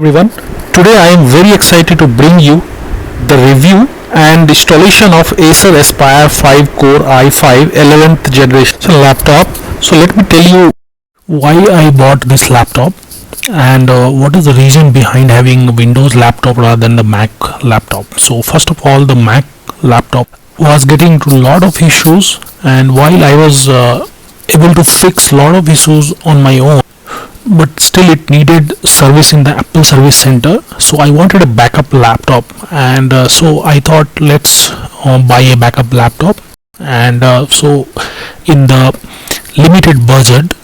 Everyone. Today I am very excited to bring you the review and installation of Acer Aspire 5 Core i5 11th generation laptop. So let me tell you why I bought this laptop and what is the reason behind having a Windows laptop rather than the Mac laptop. So first of all, the Mac laptop was getting into a lot of issues, and while I was able to fix a lot of issues on my own, but still it needed service in the Apple Service Center. So I wanted a backup laptop, and so I thought let's buy a backup laptop. And so in the limited budget,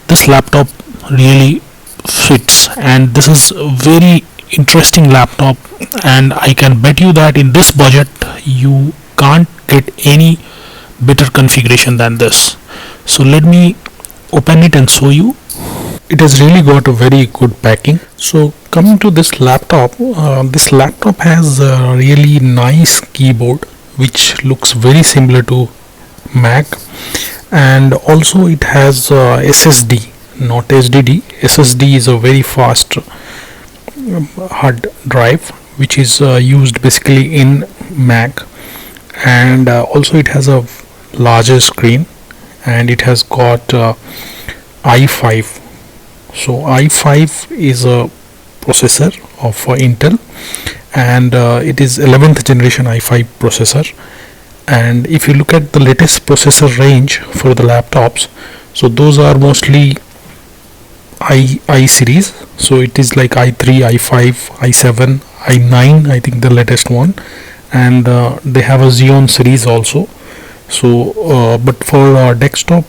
this laptop really fits, and this is a very interesting laptop, and I can bet you that in this budget you can't get any better configuration than this. So let me open it and show you. It has really got a very good packing. So coming to this laptop has a really nice keyboard which looks very similar to Mac, and also it has SSD, not HDD. SSD is a very fast hard drive which is used basically in Mac, and also it has a larger screen, and it has got i5. So i5 is a processor of Intel, and it is 11th generation i5 processor. And if you look at the latest processor range for the laptops, so those are mostly i series. So it is like i3, i5, i7, i9, I think the latest one, and they have a Xeon series also. So but for desktop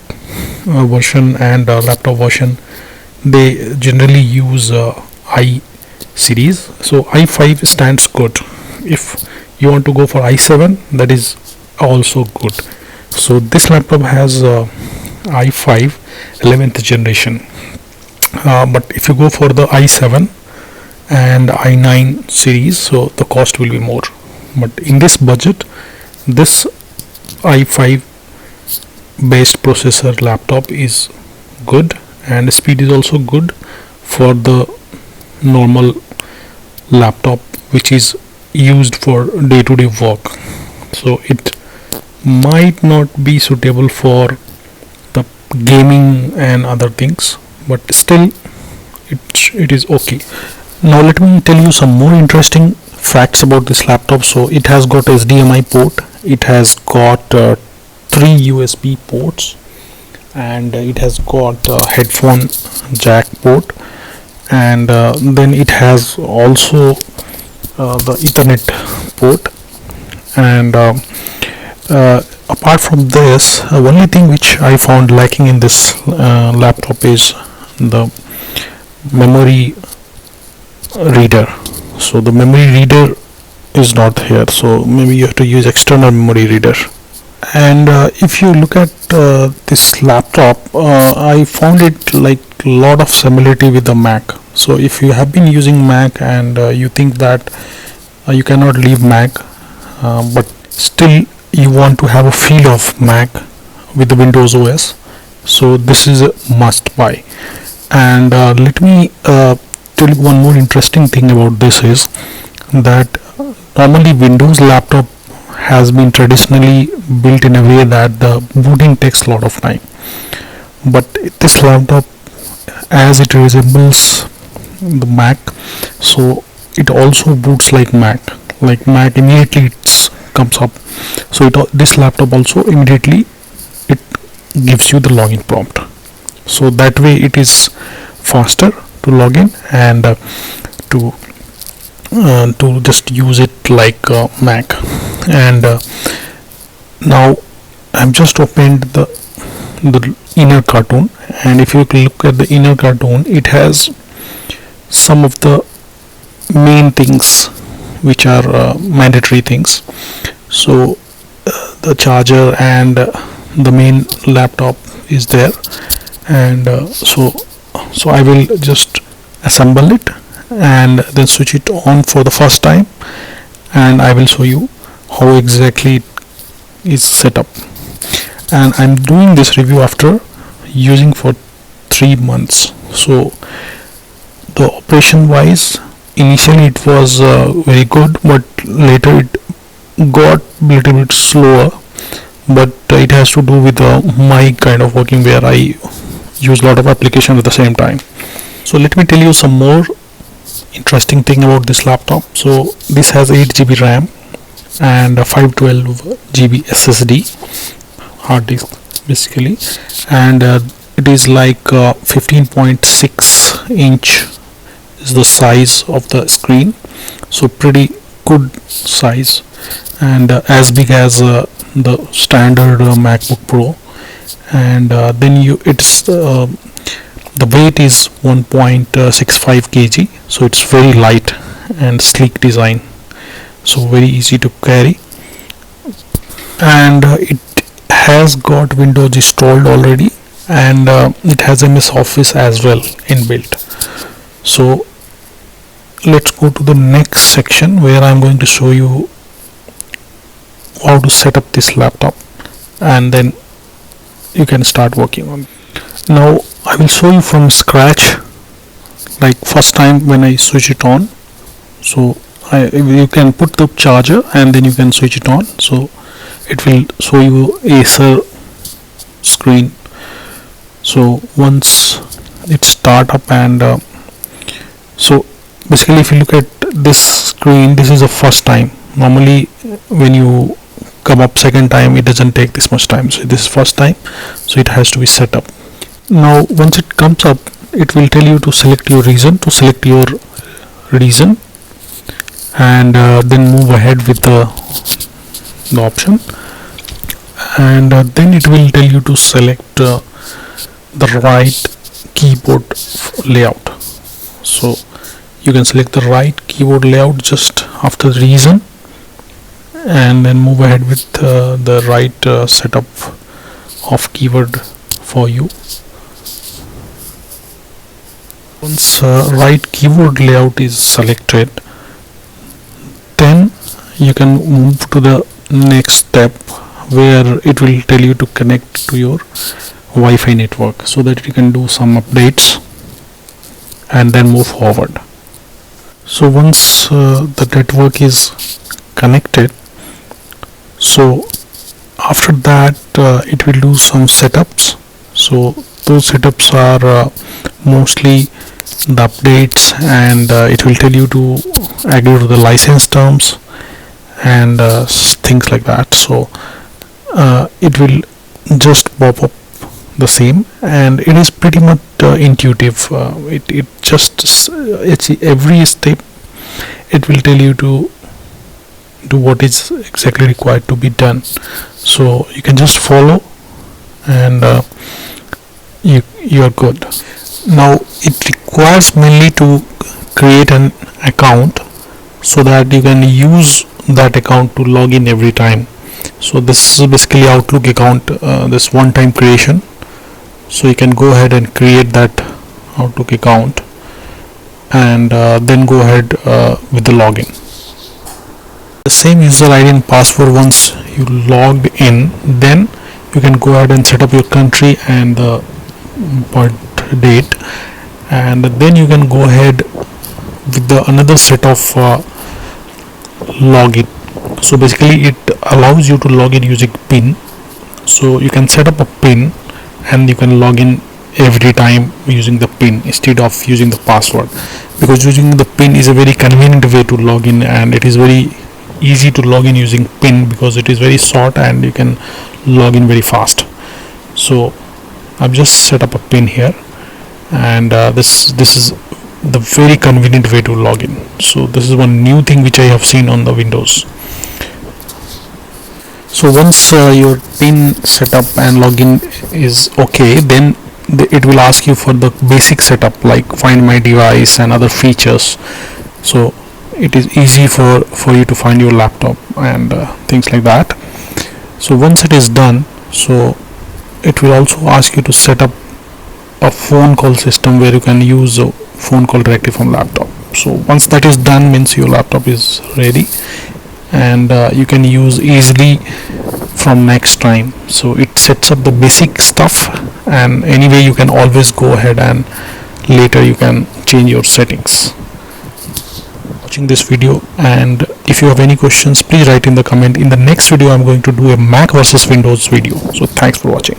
version and laptop version, they generally use i series. So i5 stands good. If you want to go for i7, that is also good. So this laptop has i5 11th generation, but if you go for the i7 and i9 series, so the cost will be more. But in this budget, this i5 based processor laptop is good, and speed is also good for the normal laptop which is used for day-to-day work. So it might not be suitable for the gaming and other things, but still it is okay. Now let me tell you some more interesting facts about this laptop. So it has got HDMI port, it has got 3 USB ports, and it has got a headphone jack port, and then it has also the Ethernet port. And apart from this, only thing which I found lacking in this laptop is the memory reader. So the memory reader is not here, so maybe you have to use external memory reader. And if you look at this laptop, I found it like a lot of similarity with the Mac. So if you have been using Mac and you think that you cannot leave Mac, but still you want to have a feel of Mac with the Windows OS, so this is a must buy. And let me tell you one more interesting thing about this is that normally Windows laptop has been traditionally built in a way that the booting takes a lot of time, but this laptop, as it resembles the Mac, so it also boots like Mac. Like Mac, immediately it comes up. So this laptop also immediately it gives you the login prompt, so that way it is faster to log in and to just use it like Mac. And now I've just opened the inner cartoon, and if you look at the inner cartoon, it has some of the main things which are mandatory things. So the charger and the main laptop is there, and so I will just assemble it and then switch it on for the first time, and I will show you how exactly it is set up. And I'm doing this review after using for 3 months. So the operation wise, initially it was very good, but later it got a little bit slower. But it has to do with my kind of working, where I use a lot of applications at the same time. So let me tell you some more interesting thing about this laptop. So this has 8 GB RAM and a 512 GB SSD hard disk basically, and it is like 15.6 inch is the size of the screen, so pretty good size, and as big as the standard MacBook Pro. And then the weight is 1.65 kg, so it's very light and sleek design, so very easy to carry. And it has got Windows installed already, and it has MS Office as well inbuilt. So let's go to the next section, where I'm going to show you how to set up this laptop, and then you can start working on it. Now I will show you from scratch, like first time when I switch it on. So you can put the charger and then you can switch it on, so it will show you Acer screen. So once it start up, and so basically if you look at this screen, this is the first time. Normally when you come up second time, it doesn't take this much time, so this is first time, so it has to be set up. Now once it comes up, it will tell you to select your region, and then move ahead with the option, and then it will tell you to select the right keyboard layout. So you can select the right keyboard layout just after the region, and then move ahead with the right setup of keyboard for you. Once right keyboard layout is selected, then you can move to the next step, where it will tell you to connect to your Wi-Fi network, so that you can do some updates and then move forward. So once the network is connected, so after that it will do some setups. So those setups are mostly the updates, and it will tell you to agree to the license terms and things like that. So it will just pop up the same, and it is pretty much intuitive. It just it's every step it will tell you to do what is exactly required to be done, so you can just follow, and you are good. Now it requires mainly to create an account, so that you can use that account to log in every time. So this is basically Outlook account, this one-time creation. So you can go ahead and create that Outlook account, and then go ahead with the login. The same user ID and password. Once you logged in, then you can go ahead and set up your country and the birth date, and then you can go ahead with the another set of login. So basically it allows you to log in using PIN. So you can set up a PIN, and you can log in every time using the PIN instead of using the password, because using the PIN is a very convenient way to log in, and it is very easy to log in using PIN because it is very short and you can log in very fast. So I've just set up a PIN here, and this is the very convenient way to log in. So this is one new thing which I have seen on the Windows. So once your PIN setup and login is okay, then it will ask you for the basic setup like find my device and other features. So it is easy for you to find your laptop and things like that. So once it is done, so it will also ask you to set up a phone call system where you can use a phone call directly from laptop. So once that is done, means your laptop is ready, and you can use easily from next time. So it sets up the basic stuff, and anyway you can always go ahead and later you can change your settings. Watching this video, and if you have any questions, please write in the comment. In the next video I'm going to do a Mac versus Windows video. So thanks for watching.